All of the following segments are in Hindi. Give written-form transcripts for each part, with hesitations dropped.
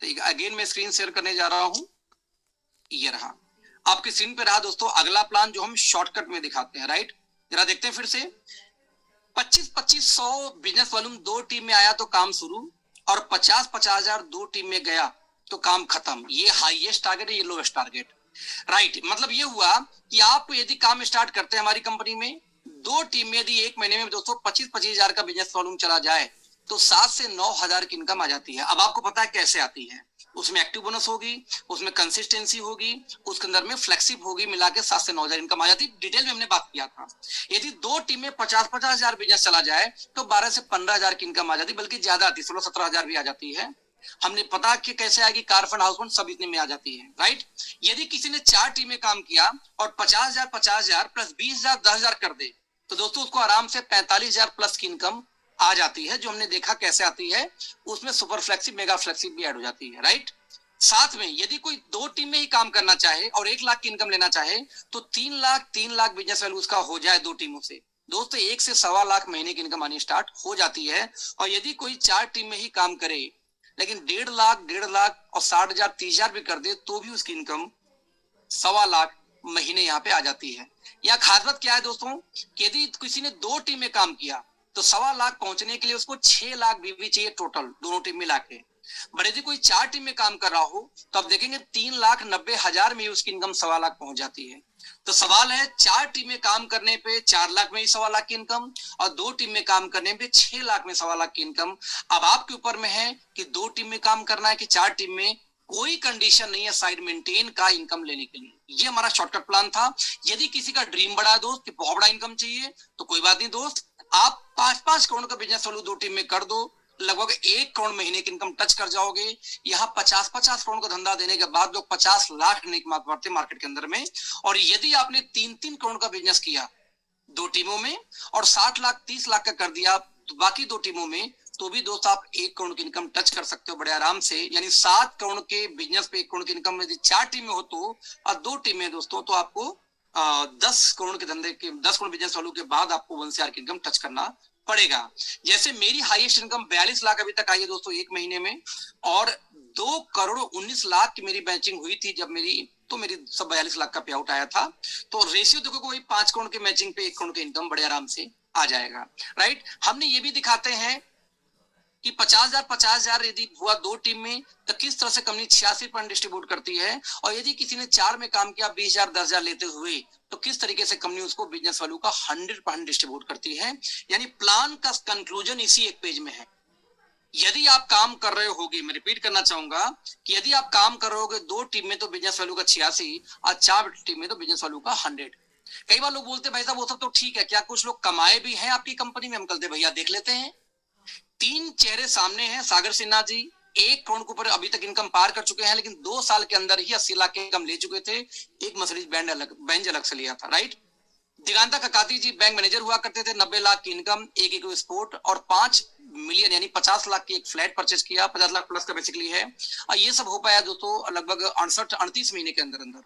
तो अगेन मैं स्क्रीन शेयर करने जा रहा हूं, ये रहा आपकी स्क्रीन पे रहा दोस्तों अगला प्लान जो हम शॉर्टकट में दिखाते हैं। राइट, जरा देखते हैं फिर से। 25-2500 बिजनेस वॉल्यूम दो टीम में आया तो काम शुरू, और 50-50,000 दो टीम में गया तो काम खत्म। ये हाईएस्ट टारगेट है, ये लोएस्ट टारगेट। राइट, मतलब ये हुआ कि आप यदि काम स्टार्ट करते हैं हमारी कंपनी में, दो टीम में यदि एक महीने में दोस्तों 25-25,000 का बिजनेस वॉल्यूम चला जाए तो 7 से 9,000 की इनकम आ जाती है। अब आपको पता है कैसे आती है, उसमें एक्टिव बोनस होगी, उसमें कंसिस्टेंसी होगी, उसके अंदर में फ्लेक्सिब होगी, मिला के 7 से 9,000 इनकम आ जाती है। डिटेल में हमने बात किया था। यदि दो टीम में 50-50,000 बिजनेस चला जाए तो 12 से 15,000 की इनकम आ जाती, बल्कि ज्यादा आती, 16-17,000 भी आ जाती है। हमने पता कि कैसे आएगी, कार फंड, हाउस फंड, सब इतने में आ जाती है। राइट, यदि किसी ने 4 टीम में काम किया और 50,000 प्लस 20,000 10,000 कर दे तो दोस्तों उसको आराम से 45,000 प्लस की इनकम आ जाती है। जो हमने देखा कैसे आती है, उसमें सुपर फ्लेक्सिब, मेगा फ्लेक्सिब भी ऐड हो जाती है। राइट, साथ में यदि कोई दो टीम में ही काम करना चाहे और 1 लाख की इनकम लेना चाहे तो 3 लाख बिजनेस वैल्यू उसका हो जाए दो टीमों से, दोस्तों 1 से 1.25 लाख महीने की इनकम आनी स्टार्ट हो जाती है। और यदि कोई 4 टीम में ही काम करे लेकिन 1.5 लाख और 60,000 30,000 भी कर दे तो भी उसकी इनकम 1.25 लाख महीने यहाँ पे आ जाती है। यहाँ खास बात क्या है दोस्तों कि यदि किसी ने दो टीम में काम किया तो 1.25 लाख पहुंचने के लिए उसको 6 लाख बीवी चाहिए टोटल, दोनों टीम मिला के। बट यदि कोई 4 टीम में काम कर रहा हो तो आप देखेंगे 3,90,000 में उसकी इनकम 1.25 लाख पहुंच जाती है। तो सवाल है, 4 टीम में काम करने पे 4 लाख में ही 1.25 लाख की इनकम, और 2 टीम में काम करने पे 6 लाख में 1.25 लाख की इनकम। अब आपके ऊपर में है कि 2 टीम में काम करना है कि 4 टीम में, कोई कंडीशन नहीं है साइड मेंटेन का इनकम लेने के लिए। ये हमारा शॉर्टकट प्लान था। यदि किसी का ड्रीम बड़ा है दोस्त कि बहुत बड़ा इनकम चाहिए तो कोई बात नहीं दोस्त, आप 5-5 करोड़ का बिजनेस चालू 2 टीम में कर दो, लगभग 1 करोड़ महीने की इनकम टच कर जाओगे। यहाँ 50-50 करोड़ का धंधा देने के बाद लोग 50 लाख बढ़ते मार्केट के अंदर में। और यदि आपने 3-3 करोड़ का बिजनेस किया 2 टीमों में और 60 लाख 30 लाख का कर दिया तो बाकी 2 टीमों में, तो भी दोस्त आप 1 करोड़ की इनकम टच कर सकते हो बड़े आराम से। यानी 7 करोड़ के बिजनेस पे 1 करोड़ की इनकम यदि 4 टीम में हो तो, और 2 टीम में दोस्तों तो आपको 10 करोड़ के धंधे के 10 करोड़ बिजनेस वालों के बाद आपको 1 से 8 की इनकम टच करना पड़ेगा। जैसे मेरी हाईएस्ट इनकम 42 लाख अभी तक आई है दोस्तों 1 महीने में, और 2 करोड़ 19 लाख की मेरी मैचिंग हुई थी जब मेरी सब 42 लाख का पे आउट आया था। तो रेशियो देखो वही 5 करोड़ के मैचिंग पे 1 करोड़ की इनकम बड़े आराम से आ जाएगा। राइट, हमने ये भी दिखाते हैं कि 50,000 यदि हुआ 2 टीम में तो किस तरह से कंपनी 86% डिस्ट्रीब्यूट करती है, और यदि किसी ने 4 में काम किया 20,000 10,000 लेते हुए तो किस तरीके से कंपनी उसको बिजनेस वैल्यू का 100% डिस्ट्रीब्यूट करती है। यानी प्लान का कंक्लूजन इसी एक पेज में है। यदि आप काम कर रहे होगे, मैं रिपीट करना चाहूंगा कि यदि आप काम कर रहे होगे 2 टीम में तो बिजनेस वैल्यू का 86 और 4 टीम में तो बिजनेस वैल्यू का 100। कई बार लोग बोलते भाई साहब वो सब तो ठीक है, क्या कुछ लोग कमाए भी हैं आपकी कंपनी में? हम कहते भैया देख लेते हैं। 3 चेहरे सामने हैं, सागर सिन्हा जी 1 करोड़ के ऊपर अभी तक इनकम पार कर चुके हैं, लेकिन 2 साल के अंदर ही 80 लाख की इनकम ले चुके थे। एक मर्सिडीज बेंज अलग से लिया था। राइट, दिगांता ककाती जी बैंक मैनेजर हुआ करते थे, 90 लाख की इनकम, एक इको स्पोर्ट, और 5 मिलियन यानी 50 लाख की एक फ्लैट परचेज किया, 50 लाख प्लस का बेसिकली है। और ये सब हो पाया दोस्तों लगभग 68-38 महीने के अंदर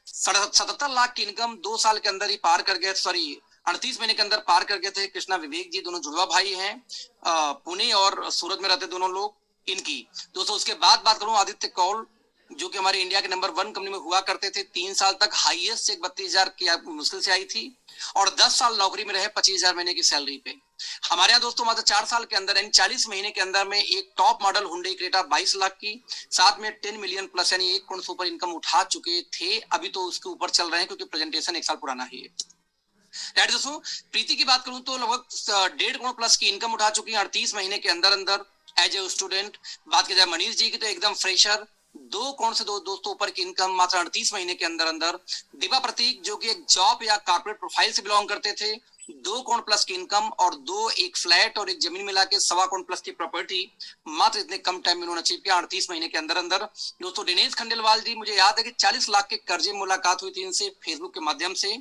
77 लाख की इनकम 2 साल के अंदर ही पार कर गए, सॉरी 38 महीने के अंदर पार कर गए थे। कृष्णा विवेक जी दोनों जुड़वा भाई हैं, पुणे और सूरत में रहते दोनों लोग इनकी। दोस्तों उसके बाद बात करूं आदित्य कौल जो कि हमारे इंडिया के नंबर 1 कंपनी में हुआ करते थे, 3 साल तक हाईएस्ट चेक 32,000 की मुश्किल से आई थी, और 10 साल नौकरी में रहे 25,000 महीने की सैलरी पे। हमारे यहाँ दोस्तों मात्र 4 साल के अंदर यानी 40 महीने के अंदर में एक top model Hyundai Creta 22 lakh की, साथ में 10 मिलियन प्लस यानी 1 करोड़ से ऊपर इनकम उठा चुके थे। अभी तो उसके ऊपर चल रहे हैं क्योंकि प्रेजेंटेशन 1 साल पुराना ही है। दोस्तों प्रीति की बात करूं तो लगभग 1.5 करोड़ प्लस की इनकम उठा चुकी है 38 महीने के अंदर अंदर एज ए स्टूडेंट। बात की जाए मनीष जी की तो एकदम फ्रेशर, 2 करोड़ से दोस्तों ऊपर की इनकम मात्र 38 महीने के अंदर अंदर। दिवा प्रतीक जो कि एक जॉब या कॉर्पोरेट प्रोफाइल से बिलोंग करते थे, 2 करोड़ प्लस की इनकम और 2 एक फ्लैट और एक जमीन मिला के 1.25 करोड़ प्लस की प्रॉपर्टी मात्र इतने कम टाइम में उन्होंने अचीव किया 38 महीने के अंदर अंदर। दोस्तों दिनेश खंडेलवाल जी, मुझे याद है कि 40 लाख के कर्जे मुलाकात हुई थी इनसे फेसबुक के माध्यम से।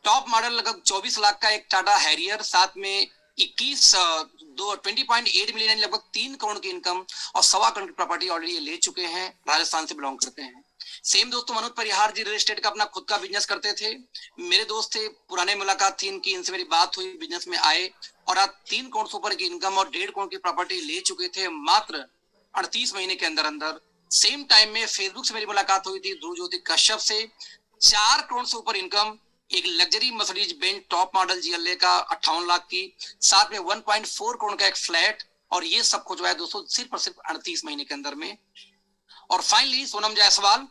टॉप मॉडल लगभग 24 लाख का एक टाटा हैरियर, साथ में 20.8 मिलियन लगभग 3 करोड़ की इनकम और 1.25 करोड़ की प्रॉपर्टी ऑलरेडी ले चुके हैं, राजस्थान से बिलोंग करते हैं। सेम दोस्तों मनोज परिहार जी रियल एस्टेट का अपना खुद का बिजनेस करते थे, मेरे दोस्त थे, पुराने मुलाकात थी इनकी, इनसे मेरी बात हुई, बिजनेस में आए और आज 3 करोड़ से ऊपर की इनकम और 1.5 करोड़ की प्रॉपर्टी ले चुके थे मात्र 38 महीने के अंदर अंदर। सेम टाइम में फेसबुक से मेरी मुलाकात हुई थी ध्रुव ज्योति कश्यप से, 4 करोड़ से ऊपर इनकम, एक luxury Mercedes Benz top model GLA का 58 लाख की, साथ में 1.4 करोड़ का एक फ्लैट, और ये सब कुछ जो है दोस्तों सिर्फ और सिर्फ 38 महीने के अंदर में। और फाइनली सोनम जायसवाल,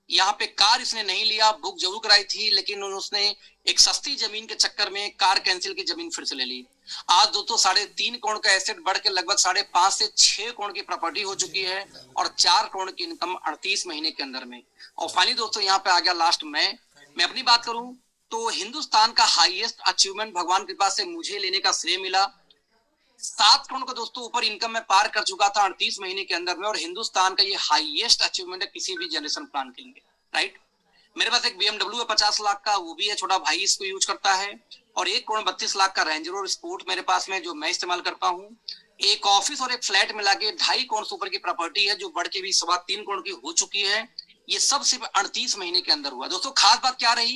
यहाँ पे कार इसने नहीं लिया, बुक जरूर कराई थी, लेकिन उसने एक सस्ती जमीन के चक्कर में कार कैंसिल की, जमीन फिर से ले ली। आज दोस्तों 3.5 करोड़ का एसेट बढ़ के लगभग 5.5 से 6 करोड़ की प्रॉपर्टी हो चुकी है, और 4 करोड़ की इनकम 38 महीने के अंदर में। और फाइनली दोस्तों यहाँ पे आ गया लास्ट मैं अपनी बात करूं तो हिंदुस्तान का हाईएस्ट अचीवमेंट भगवान की कृपा से मुझे लेने का श्रेय मिला। 7 करोड़ का दोस्तों ऊपर इनकम में पार कर चुका था 38 महीने के अंदर में, और हिंदुस्तान का ये हाईएस्ट अचीवमेंट है किसी भी जनरेशन प्लान के लिए, राइट। मेरे पास एक BMW है 50 लाख का, वो भी है, छोटा भाई इसको यूज करता है, और 1 करोड़ 32 लाख का रेंज रोवर स्पोर्ट मेरे पास में जो मैं इस्तेमाल करता हूँ। एक ऑफिस और एक फ्लैट मिला के 2.5 करोड़ से ऊपर की प्रॉपर्टी है, जो बढ़ के भी 3.25 करोड़ की हो चुकी है। ये सब सिर्फ 38 महीने के अंदर हुआ। दोस्तों खास बात क्या रही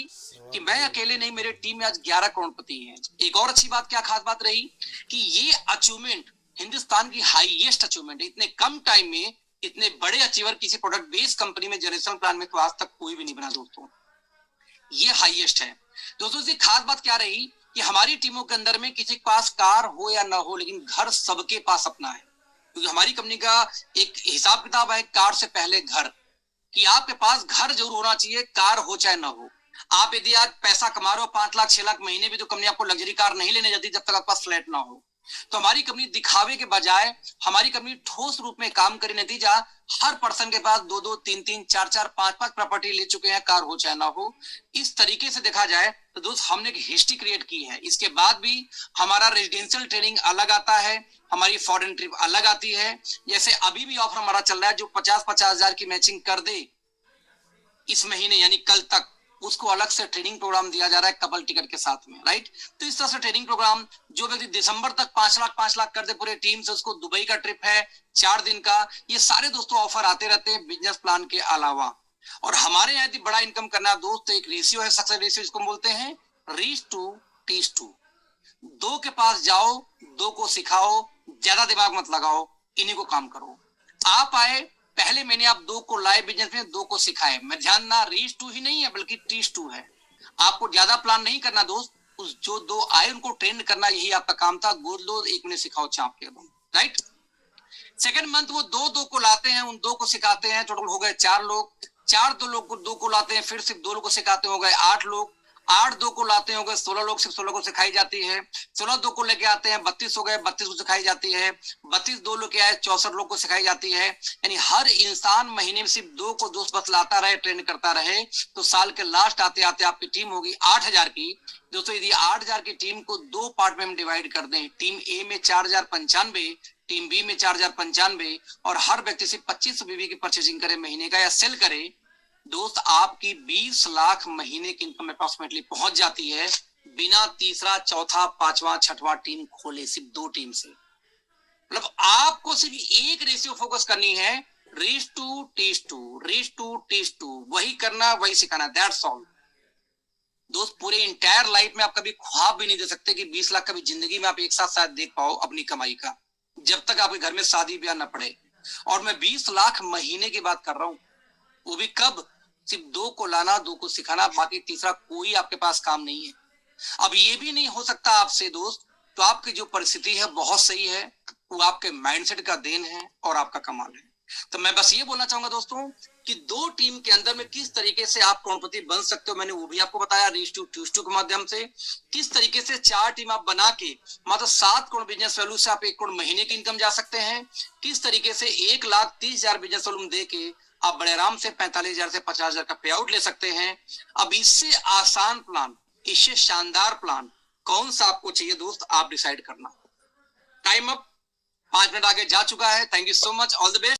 कि मैं अकेले नहीं, मेरे टीम में आज 11 करोड़पति हैं। एक और अच्छी बात क्या खास बात रही कि ये अचीवमेंट हिंदुस्तान की हाईएस्ट अचीवमेंट है। इतने कम टाइम में इतने बड़े अचीवर किसी प्रोडक्ट बेस्ड कंपनी में जनरेशन प्लान में तो आज तक कोई भी नहीं बना दोस्तों, ये हाईएस्ट है। दोस्तों इसकी खास बात क्या रही कि हमारी टीमों के अंदर में किसी के पास कार हो या ना हो, लेकिन घर सबके पास अपना है, क्योंकि हमारी कंपनी का एक हिसाब किताब है कार से पहले घर, कि आपके पास घर जरूर होना चाहिए, कार हो चाहे ना हो। आप यदि आज पैसा कमा रहे हो 5 लाख 6 लाख महीने भी, तो कंपनी आपको लग्जरी कार नहीं लेने जाती जब तक आपके पास फ्लैट ना हो। तो हमारी कंपनी दिखावे के बजाय हमारी कंपनी ठोस रूप में काम करे, नतीजा हर पर्सन के पास 2-2 3-3 4-4 5-5 प्रॉपर्टी ले चुके हैं, कार हो चाहे ना हो। इस तरीके से देखा जाए तो दोस्त हमने एक हिस्ट्री क्रिएट की है। इसके बाद भी हमारा रेजिडेंशियल ट्रेनिंग अलग आता है, हमारी फॉरेन ट्रिप अलग आती है। जैसे अभी भी ऑफर हमारा चल रहा है, जो 50-50 हजार की मैचिंग कर दे इस महीने यानी कल तक, उसको अलग से ट्रेनिंग प्रोग्राम दिया जा रहा है कपल टिकट के साथ में, राइट। तो इस तरह से ट्रेनिंग प्रोग्राम, जो व्यक्ति दिसंबर तक 5 लाख कर दे पूरे टीम से, उसको दुबई का ट्रिप है 4 दिन का। ये सारे दोस्तों ऑफर आते रहते हैं बिजनेस प्लान के अलावा। और हमारे यहाँ यदि बड़ा इनकम करना है दोस्त, एक रेशियो है, सक्सेस रेशियो जिसको बोलते हैं रीच टू टीच टू। 2 के पास जाओ, 2 को सिखाओ, ज्यादा दिमाग मत लगाओ, इन्हीं को काम करो। आप आए पहले महीने आप 2 को लाए बिजनेस में, 2 को सिखाए। मैं ध्यान ना रीच टू ही नहीं है बल्कि टीच टू है। आपको ज्यादा प्लान नहीं करना दोस्त, उस जो 2 आए उनको ट्रेन करना, यही आपका काम था। गोद लो, 1 महीने सिखाओ चाप के दो, राइट। सेकंड मंथ वो 2 को लाते हैं, उन 2 को सिखाते हैं, टोटल हो गए 4 लोग। 2 को लाते हैं, फिर सिर्फ 2 लोग को सिखाते हो गए 8 लोग। 2 को लाते हो गए 16 लोग, सिर्फ 16 को सिखाई जाती है। 16 2 को लेके आते हैं 32 हो गए, 32 को सिखाई जाती है। 32 2 लोग आए 64 लोग को सिखाई जाती है। यानी हर इंसान महीने में सिर्फ 2 को दोस्त बतलाता रहे, ट्रेन करता रहे, तो साल के लास्ट आते आते आपकी टीम होगी 8000 की। दोस्तों यदि 8000 की टीम को 2 पार्ट में हम डिवाइड कर दें, टीम ए में 4095, टीम बी में 4095, और हर व्यक्ति से 25 बीबी की परचेजिंग करे महीने का या सेल करे, दोस्त आपकी 20 लाख महीने की इनकम अप्रोक्सीमेटली पहुंच जाती है, बिना तीसरा चौथा पांचवा छठवां टीम खोले, सिर्फ 2 टीम से। मतलब आपको सिर्फ एक रेशियो फोकस करनी है, reach to teach to, reach to teach to, वही करना वही सिखाना, दैट्स ऑल। दोस्त पूरे इंटायर लाइफ में आप कभी ख्वाब भी नहीं दे सकते कि 20 लाख कभी जिंदगी में आप एक साथ शायद देख पाओ अपनी कमाई का, जब तक आपके घर में शादी ब्याह न पड़े। और मैं 20 लाख महीने की बात कर रहा हूं, वो भी कब? सिर्फ 2 को लाना, 2 को सिखाना, बाकी तीसरा कोई आपके पास काम नहीं है। अब ये भी नहीं हो सकता आपसे दोस्त, तो आपकी जो परिस्थिति है बहुत सही है, वो आपके माइंडसेट का देन है और आपका कमाल है। तो मैं बस ये बोलना चाहूंगा दोस्तों कि 2 टीम के अंदर में किस तरीके से आप करोड़पति बन सकते हो, मैंने वो भी आपको बताया रीच टू टीच टू के माध्यम से। किस तरीके से 4 टीम आप बना के मतलब 7 करोड़ बिजनेस वैल्यू से आप 1 करोड़ महीने की इनकम जा सकते हैं। किस तरीके से 1,30,000 बिजनेस वैल्यू दे के आप बड़े आराम से 45,000 से 50,000 का पे आउट ले सकते हैं। अब इससे आसान प्लान, इससे शानदार प्लान कौन सा आपको चाहिए दोस्त, आप डिसाइड करना। टाइम अप, 5 मिनट आगे जा चुका है। Thank you so much, all the best.